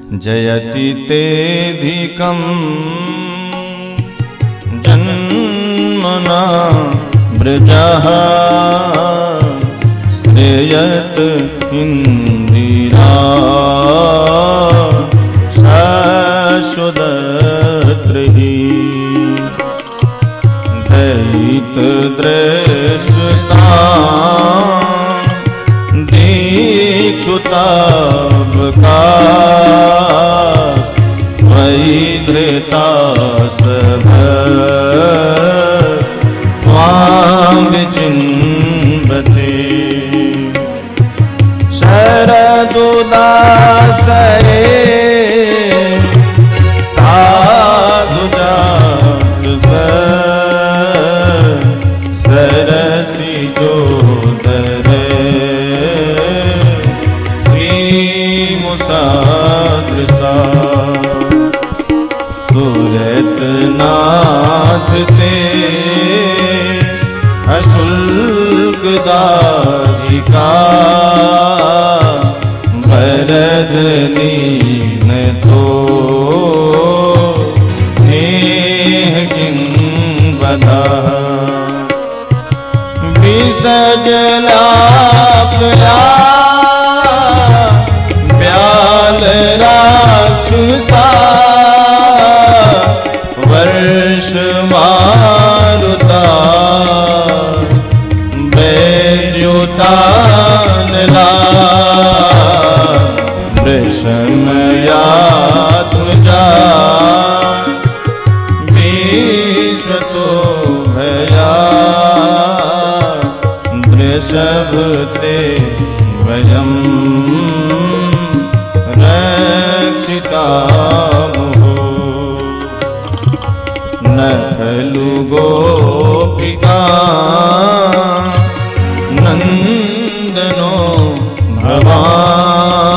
जयति तेऽधिकं जन्मना व्रजः श्रेयत इंदिरा शाश्वतत्रहि दयित दृष्टा दीक्षुतावका वैधृता स्वां विचिन्वते शरदुदासरे साधुजात सरसिजोदरे श्रीमुसादृशा सुरतनाथ ते अशुल्क दासिका वरदनी न तो नेह किं बदा विसजलापया ब्याल राक्षसा वर्ष मारुता वैद्युतानला वृषमया तुजा विश्वतो भया वृषभते वयं रक्षितामहो न खलु गोपिका नंदनो भवान्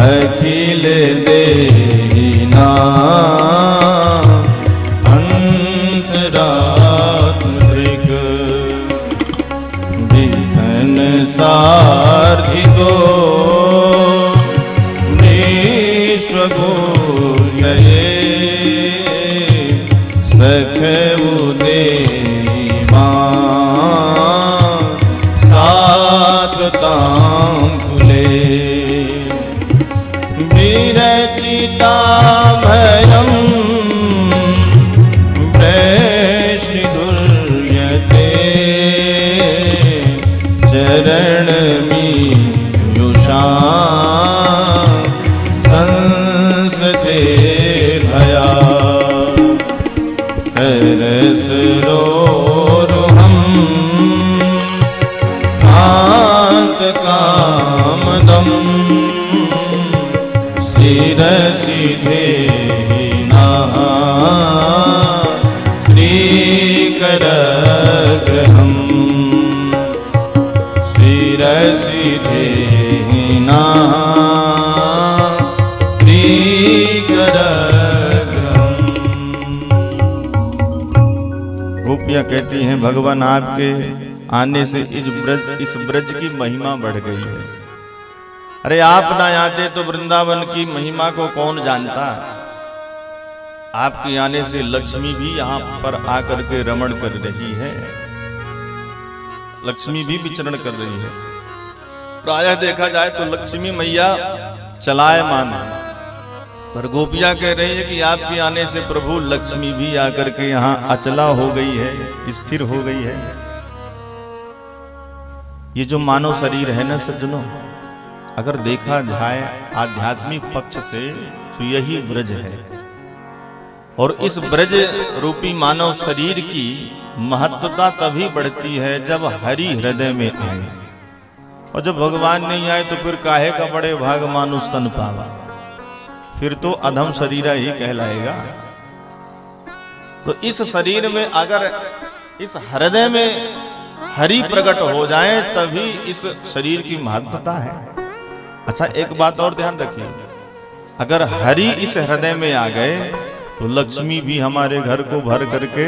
अखिल देहिना अंतरात्मृग विघ्न सार्थितो विश्वगुह्यये सखुदे सात्वतांकुले विरचिता भयं वैष्णिदुर्यते चरणमीयुषा संस्कृते भया रसरोरुहम् कामदम् शिरसिधेना श्रीकरग्रहम् शिरसिधेना श्रीकरग्रहम्। गोपियाँ कहती हैं भगवान आपके आने से इस ब्रज की महिमा बढ़ गई है। अरे आप ना आते तो वृंदावन की महिमा को कौन जानता। आपके आने से लक्ष्मी भी यहाँ पर आकर के रमण कर रही है, लक्ष्मी भी विचरण कर रही है। प्रायः देखा जाए तो लक्ष्मी मैया चलायमान है, पर गोपियां कह रही है कि आपके आने से प्रभु लक्ष्मी भी आकर के यहाँ अचला हो गई है, स्थिर हो गई है। ये जो मानव शरीर है ना सज्जनों, अगर देखा जाए आध्यात्मिक पक्ष से तो यही ब्रज है। और इस ब्रज रूपी मानव शरीर की महत्वता तभी बढ़ती है जब हरि हृदय में आए, और जब भगवान नहीं आए तो फिर काहे का बड़े भाग मानुष तन पावा, फिर तो अधम शरीर ही कहलाएगा। तो इस शरीर में अगर इस हृदय में हरि प्रकट हो जाए तभी इस शरीर की महत्वता है। अच्छा एक बात और ध्यान रखिए, अगर हरि इस हृदय में आ गए तो लक्ष्मी भी हमारे घर को भर करके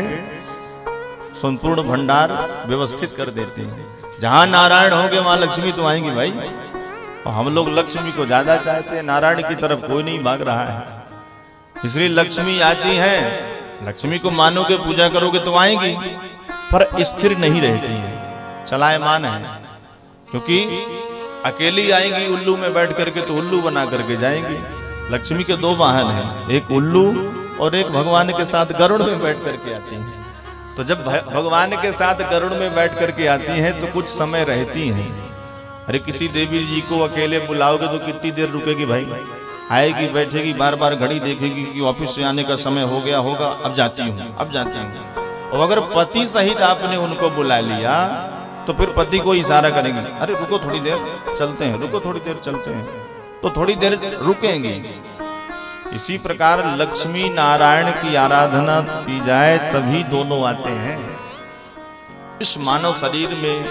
संपूर्ण भंडार व्यवस्थित कर देते हैं। जहां नारायण होंगे वहां लक्ष्मी तो आएंगी भाई। और हम लोग लक्ष्मी को ज्यादा चाहते हैं, नारायण की तरफ कोई नहीं भाग रहा है। इसलिए लक्ष्मी आती है, लक्ष्मी को मानोगे पूजा करोगे तो आएंगी, पर स्थिर नहीं रहती है, चलायमान है। क्योंकि अकेली आएंगी उल्लू में बैठ करके तो उल्लू बना करके जाएंगी। लक्ष्मी के दो वाहन हैं, एक उल्लू और एक भगवान के साथ गरुड़ में बैठ करके आती हैं। तो जब भगवान के साथ गरुड़ में बैठ करके आती हैं तो कुछ समय रहती हैं। अरे किसी देवी जी को अकेले बुलाओगे तो कितनी देर रुकेगी भाई? आएगी, बैठेगी, बार बार घड़ी देखेगी कि ऑफिस से आने का समय हो गया होगा, अब जाती हूँ, अब जाती हूँ। और अगर पति सहित आपने उनको बुला लिया तो फिर पति को इशारा करेंगे, अरे रुको थोड़ी देर चलते हैं, रुको थोड़ी देर चलते हैं, तो थोड़ी देर रुकेंगे। इसी प्रकार लक्ष्मी नारायण की आराधना की जाए तभी दोनों आते हैं। इस मानव शरीर में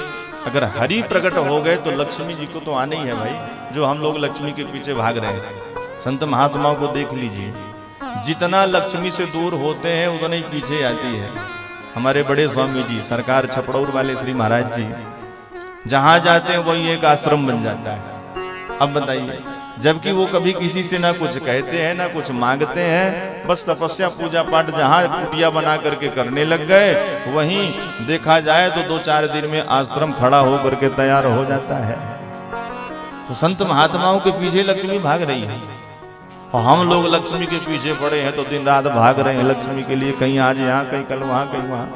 अगर हरि प्रकट हो गए तो लक्ष्मी जी को तो आना ही है भाई। जो हम लोग लक्ष्मी के पीछे भाग रहे हैं, संत महात्माओं को देख लीजिए, जितना लक्ष्मी से दूर होते हैं उतना ही पीछे आती है। हमारे बड़े स्वामी जी सरकार छपड़ौर वाले श्री महाराज जी जहां जाते हैं वही एक आश्रम बन जाता है। अब बताइए, जबकि वो कभी किसी से ना कुछ कहते हैं ना कुछ मांगते हैं, बस तपस्या पूजा पाठ जहां कुटिया बना करके करने लग गए, वहीं देखा जाए तो 2-4 दिन में आश्रम खड़ा हो करके तैयार हो जाता है। तो संत महात्माओं के पीछे लक्ष्मी भाग रही है और हम लोग लक्ष्मी के पीछे पड़े हैं तो दिन रात भाग रहे हैं लक्ष्मी के लिए, कहीं आज यहाँ, कहीं कल वहां, कहीं वहां।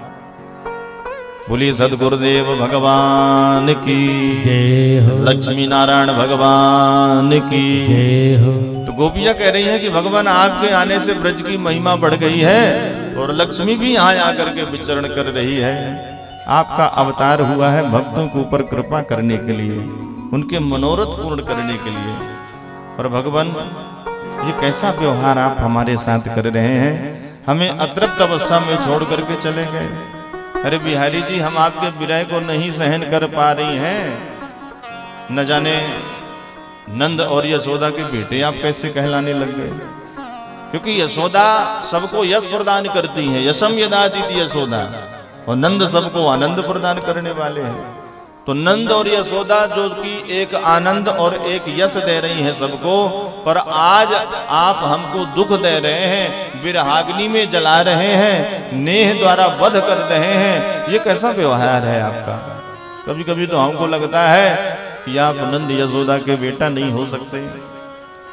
बोलिए सदगुरुदेव भगवान की जय हो, लक्ष्मी नारायण भगवान की जय हो। तो गोपियां कह रही हैं कि भगवान आपके आने से ब्रज की महिमा बढ़ गई है और लक्ष्मी भी यहाँ आकर के विचरण कर रही है। आपका अवतार हुआ है भक्तों के ऊपर कृपा करने के लिए, उनके मनोरथ पूर्ण करने के लिए। और भगवान ये कैसा व्यवहार आप हमारे साथ कर रहे हैं, हमें अतृप्त अवस्था में छोड़ करके चले गए। अरे बिहारी जी, हम आपके विरह को नहीं सहन कर पा रही हैं। न जाने नंद और यशोदा के बेटे आप कैसे कहलाने लग गए, क्योंकि यशोदा सबको यश प्रदान करती है, यशम यदाति यशोदा, और नंद सबको आनंद प्रदान करने वाले हैं। तो नंद और यशोदा जो कि एक आनंद और एक यश दे रही हैं सबको, पर आज आप हमको दुख दे रहे हैं, विरहाग्नि में जला रहे हैं, नेह द्वारा वध कर रहे हैं। ये कैसा व्यवहार है आपका? कभी कभी तो हमको लगता है कि आप नंद यशोदा के बेटा नहीं हो सकते।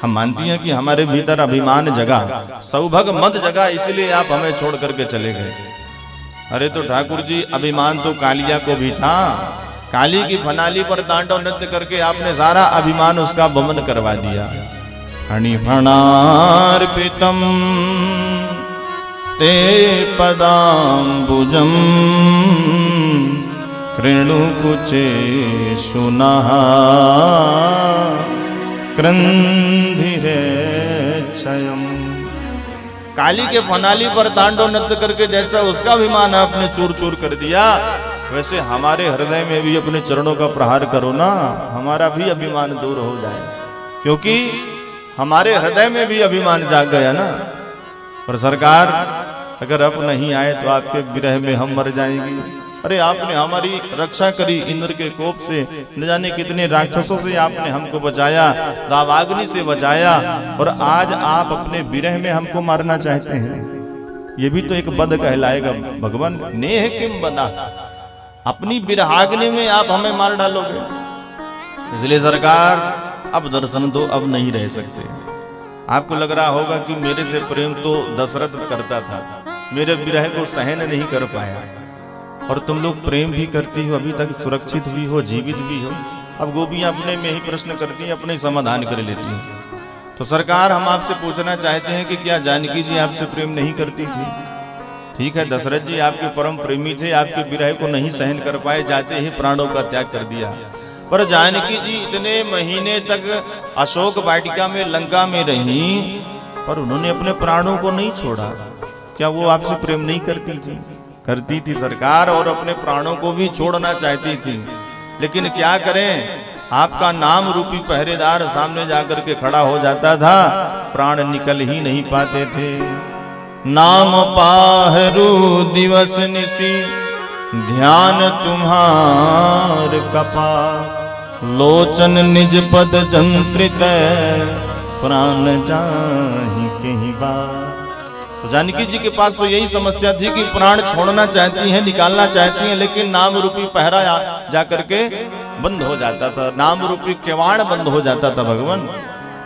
हम मानती हैं कि हमारे भीतर अभिमान जगा, सौभाग्य मत जगा, इसलिए आप हमें छोड़ करके चले गए। अरे तो ठाकुर जी, अभिमान तो कालिया को भी था। काली की फनाली पर तांडव नृत्य करके आपने सारा अभिमान उसका बमन करवा दिया। फणिफणार्पितम ते पदाम्बुजम कृणुकुचे सुनः क्रंधिरे क्षयम्। काली के फनाली पर तांडव नृत्य करके जैसा उसका अभिमान आपने चूर चूर कर दिया, वैसे हमारे हृदय में भी अपने चरणों का प्रहार करो ना, हमारा भी अभिमान दूर हो जाए। क्योंकि हमारे हृदय में भी अभिमान जाग गया ना। पर सरकार, अगर अब नहीं आए तो आपके विरह में हम मर जाएंगे। अरे आपने हमारी रक्षा करी इंद्र के कोप से, न जाने कितने राक्षसों से आपने हमको बचाया, दावाग्नि से बचाया, और आज आप अपने विरह में हमको मारना चाहते हैं। ये भी तो एक बद कहलाएगा। भगवान नेह किम बदा, अपनी विरहाग्नि में आप हमें मार डालोगे। इसलिए सरकार, अब दर्शन दो, अब नहीं रह सकते। आपको लग रहा होगा कि मेरे से प्रेम तो दशरथ करता था, मेरे विरह को सहन नहीं कर पाया, और तुम लोग प्रेम भी करती हो, अभी तक सुरक्षित भी हो, जीवित भी हो। अब गोपियां अपने में ही प्रश्न करती हैं, अपने समाधान कर लेती हैं। तो सरकार, हम आपसे पूछना चाहते हैं कि क्या जानकी जी आपसे प्रेम नहीं करती थी? ठीक है, दशरथ जी आपके परम प्रेमी थे, आपके विरह को नहीं सहन कर पाए, जाते ही प्राणों का त्याग कर दिया। पर जानकी जी इतने महीने तक अशोक वाटिका में लंका में रही, पर उन्होंने अपने प्राणों को नहीं छोड़ा। क्या वो आपसे प्रेम नहीं करती थी? करती थी सरकार, और अपने प्राणों को भी छोड़ना चाहती थी। लेकिन क्या करें, आपका नाम रूपी पहरेदार सामने जाकर के खड़ा हो जाता था, प्राण निकल ही नहीं पाते थे। नाम पाहरू दिवस निसी, ध्यान तुम्हार कपा, लोचन निज पद जंत्रित प्राण जाहि कहीं बार। तो जानकी जी के पास तो यही समस्या थी कि प्राण छोड़ना चाहती हैं, निकालना चाहती हैं, लेकिन नाम रूपी पहरा जा करके बंद हो जाता था, नाम रूपी किवाड़ बंद हो जाता था भगवान,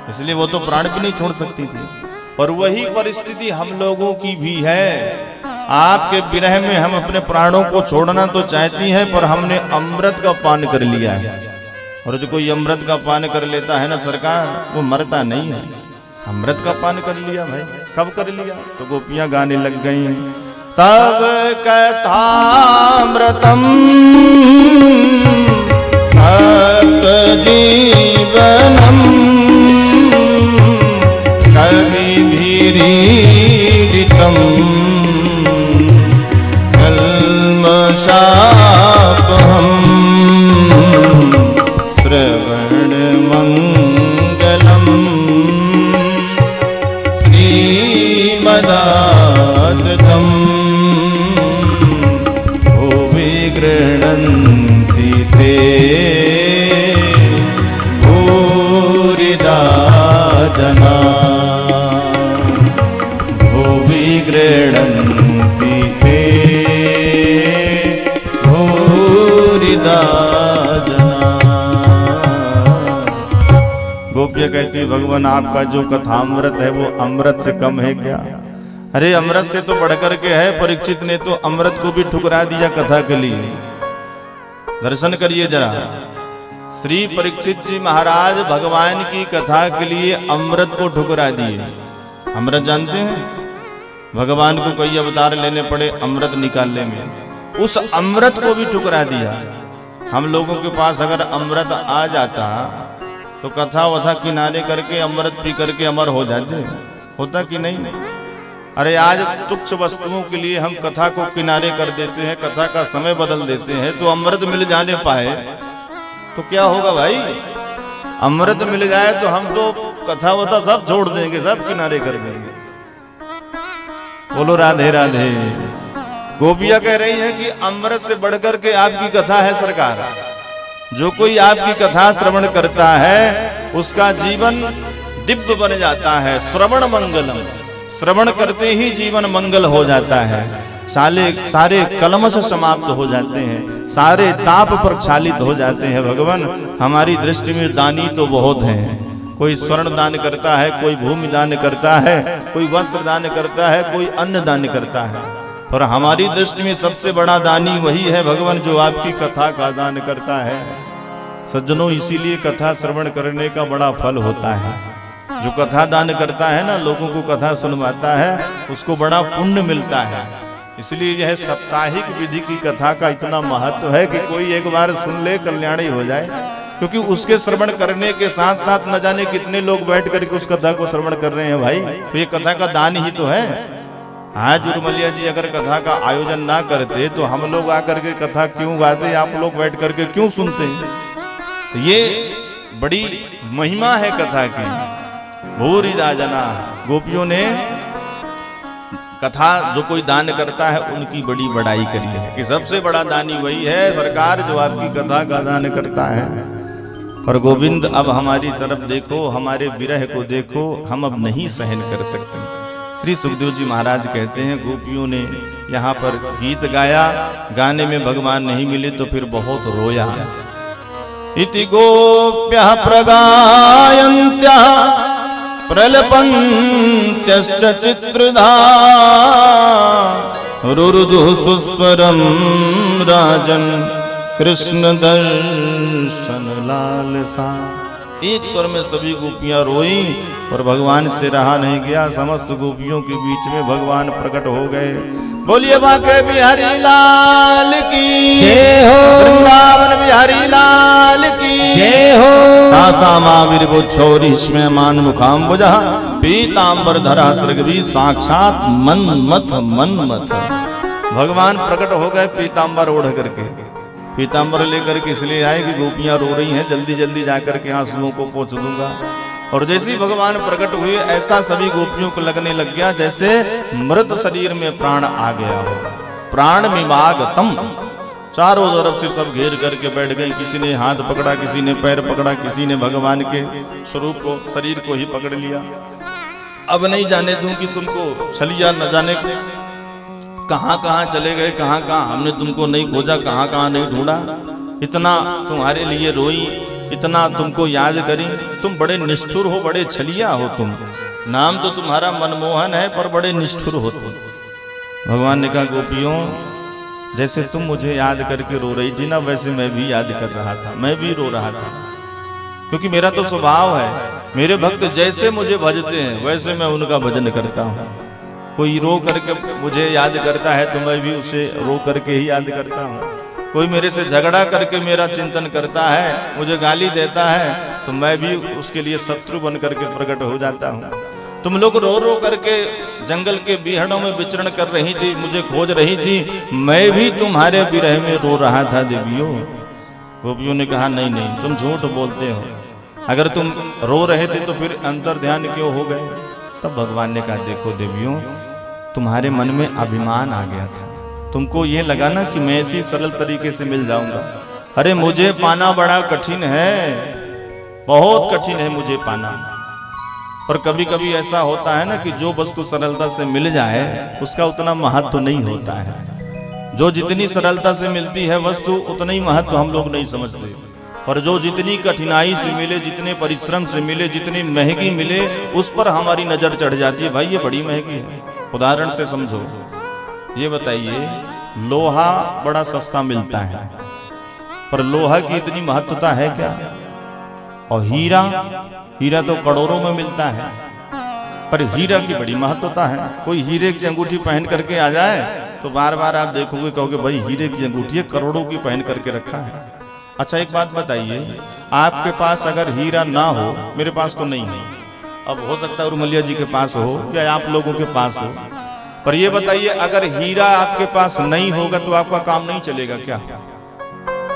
इसलिए वो तो प्राण भी नहीं छोड़ सकती थी। और वही परिस्थिति हम लोगों की भी है। आपके विरह में हम अपने प्राणों को छोड़ना तो चाहती हैं, पर हमने अमृत का पान कर लिया है, और जो कोई अमृत का पान कर लेता है ना सरकार, वो मरता नहीं है। अमृत का पान कर लिया भाई, कब कर लिया? तो गोपियां गाने लग गई, तब कथामृतम भक्त जीवनम कवि भीरीडितम कल्मषापहम श्रवण मंगलम श्रीमदाततम भुवि गृह्णन्ति ते भूरिदा जना भुवि गृह्णन्ति ते भूरिदा जना। गोपियां कहती भगवान आपका जो कथामृत है वो अमृत से कम है क्या? अरे अमृत से तो बढ़कर के है। परीक्षित ने तो अमृत को भी ठुकरा दिया कथा के लिए। दर्शन करिए जरा, श्री परीक्षित जी महाराज भगवान की कथा के लिए अमृत को ठुकरा दिए। अमृत जानते हैं, भगवान को कई अवतार लेने पड़े अमृत निकालने में, उस अमृत को भी ठुकरा दिया। हम लोगों के पास अगर अमृत आ जाता तो कथा वथा किनारे करके अमृत पी करके अमर हो जाते, होता कि नहीं? अरे आज तुच्छ वस्तुओं के लिए हम कथा को किनारे कर देते हैं, कथा का समय बदल देते हैं। तो अमृत मिल जाने पाए तो क्या होगा भाई? अमृत मिल जाए तो हम तो कथा वथा सब छोड़ देंगे, सब किनारे कर देंगे। बोलो राधे राधे। गोपियां कह रही हैं कि अमृत से बढ़कर के आपकी कथा है सरकार। जो कोई आपकी कथा श्रवण करता है उसका जीवन दिव्य बन जाता है। श्रवण मंगलम, श्रवण करते ही जीवन मंगल हो जाता है। सारे कलमश समाप्त हो जाते हैं, सारे ताप प्रक्षालित हो जाते हैं। भगवान हमारी दृष्टि में दानी तो बहुत हैं। कोई स्वर्ण दान करता है, कोई भूमि दान करता है, कोई वस्त्र दान करता है, कोई अन्न दान करता है, पर हमारी दृष्टि में सबसे बड़ा दानी वही है भगवान जो आपकी कथा का दान करता है। सज्जनों, इसीलिए कथा श्रवण करने का बड़ा फल होता है। जो कथा दान करता है ना, लोगों को कथा सुनवाता है, उसको बड़ा पुण्य मिलता है। इसलिए यह साप्ताहिक विधि की कथा का इतना महत्व है कि कोई एक बार सुन ले कल्याणी हो जाए, क्योंकि उसके श्रवण करने के साथ साथ न जाने कितने लोग बैठ करके उस कथा को श्रवण कर रहे हैं भाई। तो ये कथा का दान ही तो है। आज उर्मलिया जी अगर कथा का आयोजन ना करते तो हम लोग आकर के कथा क्यों गाते, आप लोग बैठ करके क्यों सुनते? तो ये बड़ी महिमा है कथा की। भूरिदा जना, गोपियों ने कथा जो कोई दान करता है उनकी बड़ी बड़ाई करी है कि सबसे बड़ा दानी वही है सरकार जो आपकी कथा का दान करता है। और गोविंद अब हमारी तरफ देखो, हमारे विरह को देखो, हम अब नहीं सहन कर सकते। श्री सुखदेव जी महाराज कहते हैं गोपियों ने यहाँ पर गीत गाया, गाने में भगवान नहीं मिले तो फिर बहुत रोया। इति गोप्यः प्रगायन्त्यः प्रलपन्त्यश्च चित्रधा रुरुदुः सुस्वरं राजन् कृष्ण दर्शन लालसा। एक स्वर में सभी गोपियां रोई और भगवान से रहा नहीं गया। समस्त गोपियों के बीच में भगवान प्रकट हो गए। बोलिए बांके बिहारी लाल की जय हो, वृंदावन बिहारी लाल की जय हो। दासा महावीर वो छोरी इसमें मान मुखाम बुझा पीतांबर धरा सृगवी साक्षात मनमथ मनमथ। भगवान प्रकट हो गए पीतांबर ओढ़ करके। पीतांबर लेकर के इसलिए आए कि गोपियां रो रही हैं, जल्दी जल्दी जाकर के आंसुओं को पोंछ दूंगा। और जैसे ही भगवान प्रकट हुए ऐसा सभी गोपियों को लगने लग गया जैसे मृत शरीर में प्राण आ गया हो। प्राण मिमागतम, चारों तरफ से सब घेर करके बैठ गए। किसी ने हाथ पकड़ा, किसी ने पैर पकड़ा, किसी ने भगवान के स्वरूप को, शरीर को ही पकड़ लिया। अब नहीं जाने दूं कि तुमको छलिया, न जाने कहां कहां चले गए, कहां कहां हमने तुमको नहीं खोजा, कहां कहां नहीं ढूंढा। इतना तुम्हारे लिए रोई, इतना तुमको याद करी। तुम बड़े निष्ठुर हो, बड़े छलिया हो तुम। नाम तो तुम्हारा मनमोहन है, पर बड़े निष्ठुर हो तुम। भगवान ने कहा, गोपियों, जैसे तुम मुझे याद करके रो रही थी ना, वैसे मैं भी याद कर रहा था, मैं भी रो रहा था। क्योंकि मेरा तो स्वभाव है, मेरे भक्त जैसे मुझे भजते हैं वैसे मैं उनका भजन करता हूँ। कोई रो करके मुझे याद करता है तो मैं भी उसे रो करके ही याद करता हूँ। कोई मेरे से झगड़ा करके मेरा चिंतन करता है, मुझे गाली देता है, तो मैं भी उसके लिए शत्रु बन करके प्रकट हो जाता हूँ। तुम लोग रो रो करके जंगल के बीहड़ों में विचरण कर रही थी, मुझे खोज रही थी, मैं भी तुम्हारे विरह में रो रहा था देवियों। गोपियों ने कहा, नहीं नहीं, तुम झूठ बोलते हो। अगर तुम रो रहे थे तो फिर अंतर ध्यान क्यों हो गए? तब भगवान ने कहा, देखो देवियों, तुम्हारे मन में अभिमान आ गया था। तुमको ये लगा ना कि मैं इसी सरल तरीके से मिल जाऊंगा। अरे मुझे पाना बड़ा कठिन है, बहुत कठिन है मुझे पाना। पर कभी कभी ऐसा होता है ना कि जो वस्तु सरलता से मिल जाए उसका उतना महत्व नहीं होता है। जो जितनी सरलता से मिलती है वस्तु, उतना ही महत्व हम लोग नहीं समझते। और जो जितनी कठिनाई से मिले, जितने परिश्रम से मिले, जितनी महंगी मिले, उस पर हमारी नजर चढ़ जाती है। भाई ये बड़ी महंगी है। उदाहरण से समझो, ये बताइए, लोहा बड़ा सस्ता मिलता है, पर लोहा की इतनी महत्वता है क्या? और हीरा, हीरा तो करोड़ों में मिलता है, पर हीरा की बड़ी महत्वता है। कोई हीरे की अंगूठी पहन करके आ जाए तो बार बार आप देखोगे, कहोगे भाई हीरे की अंगूठी है, करोड़ों की पहन करके रखा है। अच्छा एक बात बताइए, आपके पास अगर हीरा ना हो, मेरे पास तो नहीं है, अब हो सकता है उर्मिला जी के पास हो या आप लोगों के पास हो, पर ये बताइए अगर हीरा आपके पास नहीं होगा तो आपका काम नहीं चलेगा क्या?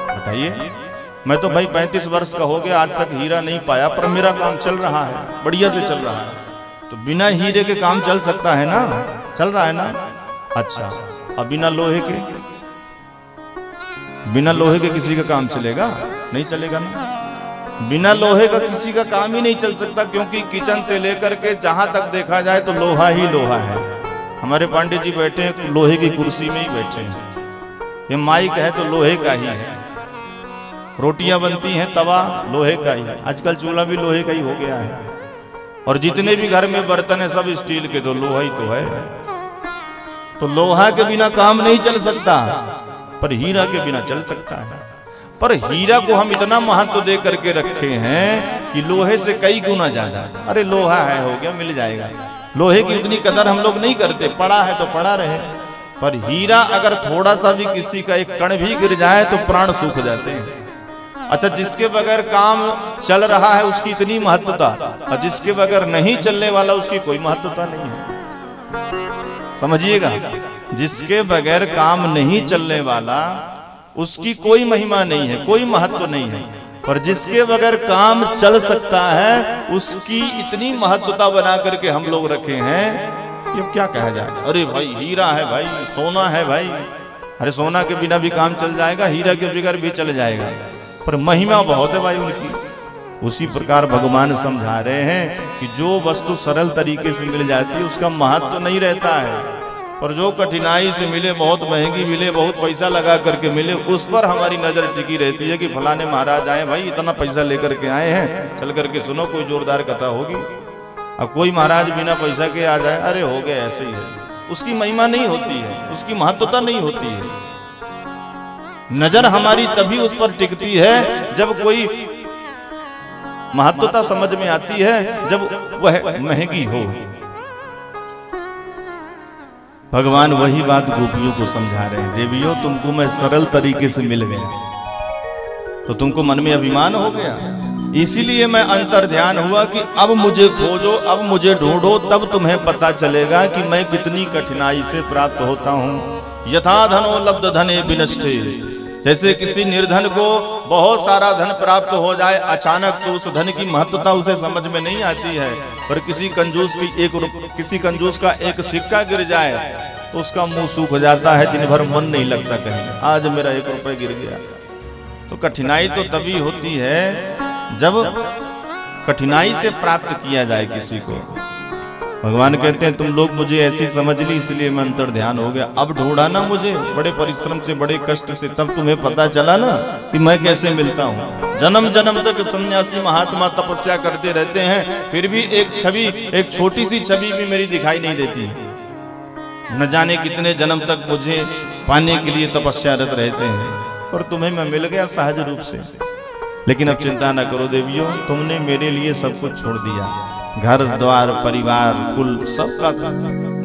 बताइए। मैं तो भाई 35 वर्ष का हो गया, आज तक हीरा नहीं पाया, पर मेरा काम चल रहा है, बढ़िया से चल रहा है। तो बिना हीरे के काम चल सकता है ना? चल रहा है ना? अच्छा, अब बिना लोहे के, बिना लोहे के किसी का काम चलेगा? नहीं चलेगा ना। बिना लोहे का किसी का काम ही नहीं चल सकता, क्योंकि किचन से लेकर के जहां तक देखा जाए तो लोहा ही लोहा है। हमारे पांडे जी बैठे हैं, लोहे की कुर्सी में ही बैठे हैं। ये माइक है तो लोहे का ही है, रोटियां बनती हैं तवा लोहे का ही है, आजकल चूल्हा भी लोहे का ही हो गया है। और जितने भी घर में बर्तन है सब स्टील के, तो लोहा ही तो है। तो लोहा के बिना काम नहीं चल सकता, पर हीरा के बिना चल सकता है। पर हीरा को हम इतना महत्व दे करके रखे हैं कि लोहे से कई गुना ज्यादा। अरे लोहा है, हो गया, मिल जाएगा। लोहे की उतनी कदर हम लोग नहीं करते, पड़ा है तो पड़ा रहे। पर हीरा अगर थोड़ा सा भी किसी का एक कण भी गिर जाए तो प्राण सूख जाते हैं। अच्छा, जिसके बगैर काम चल रहा है उसकी इतनी महत्वता, और जिसके बगैर नहीं चलने वाला उसकी कोई महत्वता नहीं है। समझिएगा, जिसके बगैर काम नहीं चलने वाला उसकी कोई महिमा नहीं है, कोई महत्व नहीं है। पर जिसके बगैर काम चल सकता है उसकी इतनी महत्वता बना करके हम लोग रखे हैं, ये क्या कहा जाए। अरे भाई हीरा है, भाई सोना है, भाई अरे सोना के बिना भी काम चल जाएगा, हीरा के बगैर भी चल जाएगा, पर महिमा बहुत है भाई उनकी। उसी प्रकार भगवान समझा रहे हैं कि जो वस्तु सरल तरीके से मिल जाती है उसका महत्व नहीं रहता है, और जो कठिनाई से मिले, बहुत महंगी मिले, बहुत पैसा लगा करके मिले, उस पर हमारी नजर टिकी रहती है कि फलाने महाराज आए, भाई इतना पैसा लेकर के आए हैं, चल करके सुनो कोई जोरदार कथा होगी। अब कोई महाराज बिना पैसा के आ जाए, अरे हो गया, ऐसे ही है, उसकी महिमा नहीं होती है, उसकी महत्वता नहीं होती है। नजर हमारी तभी उस पर टिकती है जब कोई महत्वता समझ में आती है, जब वह महंगी हो। भगवान वही बात गोपियों को समझा रहे हैं, देवियों तुमको मैं सरल तरीके से मिल गया तो तुमको मन में अभिमान हो गया, इसीलिए मैं अंतर ध्यान हुआ कि अब मुझे खोजो, अब मुझे ढूंढो, तब तुम्हें पता चलेगा कि मैं कितनी कठिनाई से प्राप्त होता हूँ। यथा धनो लब्ध धने विनष्टे, जैसे किसी निर्धन को बहुत सारा धन प्राप्त हो जाए अचानक तो उस धन की महत्वता उसे समझ में नहीं आती है, पर किसी कंजूस का एक सिक्का गिर जाए तो उसका मुंह सूख हो जाता है, दिन भर मन नहीं लगता कहीं, आज मेरा 1 रुपए गिर गया। तो कठिनाई तो तभी होती है जब कठिनाई से प्राप्त किया जाए किसी को। भगवान कहते हैं तुम लोग मुझे ऐसी समझ ली इसलिए मैं अंतर ध्यान हो गया। अब ढूंढा ना मुझे बड़े परिश्रम से, बड़े कष्ट से, तब तुम्हें पता चला ना कि मैं कैसे मिलता हूँ। जन्म जन्म तक सन्यासी महात्मा तपस्या करते रहते हैं, फिर भी एक छवि, एक छोटी सी छवि भी मेरी दिखाई नहीं देती। न जाने कितने जन्म तक मुझे पाने के लिए तपस्यारत रहते हैं, और तुम्हें मैं मिल गया सहज रूप से। लेकिन अब चिंता न करो देवियों, तुमने मेरे लिए सब कुछ छोड़ दिया, घर द्वार परिवार कुल सबका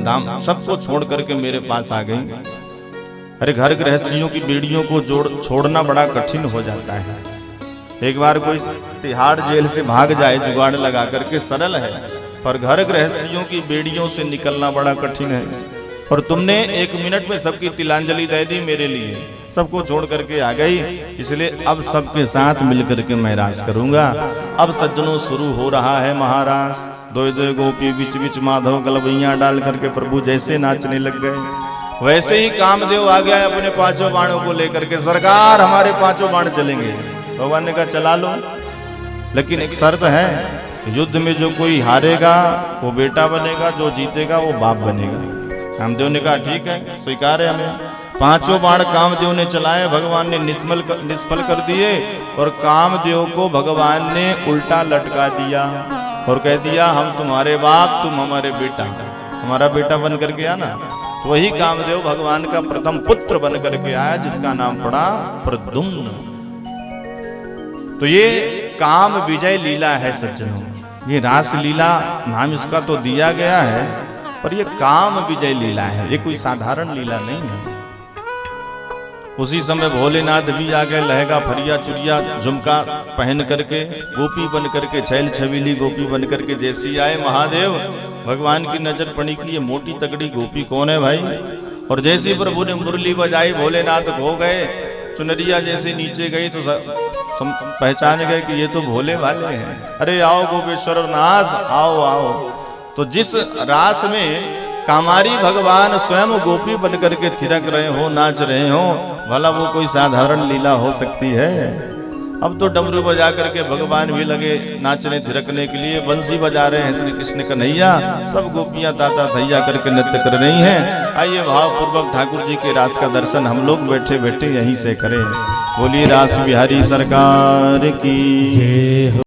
दाम सबको छोड़ करके मेरे पास आ गई। अरे घर गृहस्थियों की बेड़ियों को छोड़ना बड़ा कठिन हो जाता है। एक बार कोई तिहाड़ जेल से भाग जाए जुगाड़ लगा करके सरल है, पर घर गृहस्थियों की बेड़ियों से निकलना बड़ा कठिन है। और तुमने 1 मिनट में सबकी तिलांजलि दे दी मेरे लिए, सबको छोड़ करके आ गई, इसलिए अब सबके साथ मिलकर के मैं रास करूंगा। अब सज्जनों शुरू हो रहा है महारास। दो दो गोपी बीच बीच माधव गलबैया डाल करके प्रभु जैसे नाचने लग गए, वैसे ही कामदेव आ गया अपने 5 बाणों को लेकर के। सरकार हमारे 5 बाण चलेंगे। भगवान ने कहा चला लो, लेकिन एक शर्त है, युद्ध में जो कोई हारेगा वो बेटा बनेगा, जो जीतेगा वो बाप बनेगा। कामदेव ने कहा ठीक है, स्वीकार है हमें। 5 बाण कामदेव ने चलाए, भगवान ने निष्फल कर दिए, और कामदेव को भगवान ने उल्टा लटका दिया और कह दिया हम तुम्हारे बाप, तुम हमारे बेटा। हमारा बेटा बन करके आना। तो वही कामदेव भगवान का प्रथम पुत्र बन करके आया, जिसका नाम पड़ा प्रद्युम्न। तो ये काम विजय लीला है सज्जनों, ये रास लीला नाम इसका तो दिया गया है, पर ये काम विजय लीला है, ये कोई साधारण लीला नहीं है। उसी समय भोलेनाथ भी आ गए, लहंगा फरिया चुरिया झुमका पहन करके, गोपी बन करके, छैल छबीली गोपी बन करके जैसी आए महादेव। भगवान की नजर पड़ी कि ये मोटी तगड़ी गोपी कौन है भाई। और जैसी प्रभु ने मुरली बजाई, भोलेनाथ हो गए, चुनरिया जैसे नीचे गई तो पहचान गए कि ये तो भोले वाले हैं। अरे आओ गोपेश्वर नाथ, आओ आओ। तो जिस रास में कामारी भगवान स्वयं गोपी बन करके थिरक रहे हो, नाच रहे हो, भला वो कोई साधारण लीला हो सकती है। अब तो डमरू बजा करके भगवान भी लगे नाचने थिरकने के लिए, बंसी बजा रहे हैं श्री कृष्ण कन्हैया, सब गोपियां ताता थैया करके नृत्य कर रही हैं। आइए भावपूर्वक ठाकुर जी के रास का दर्शन हम लोग बैठे बैठे यहीं से करें। बोलिए रास बिहारी सरकार की जय हो।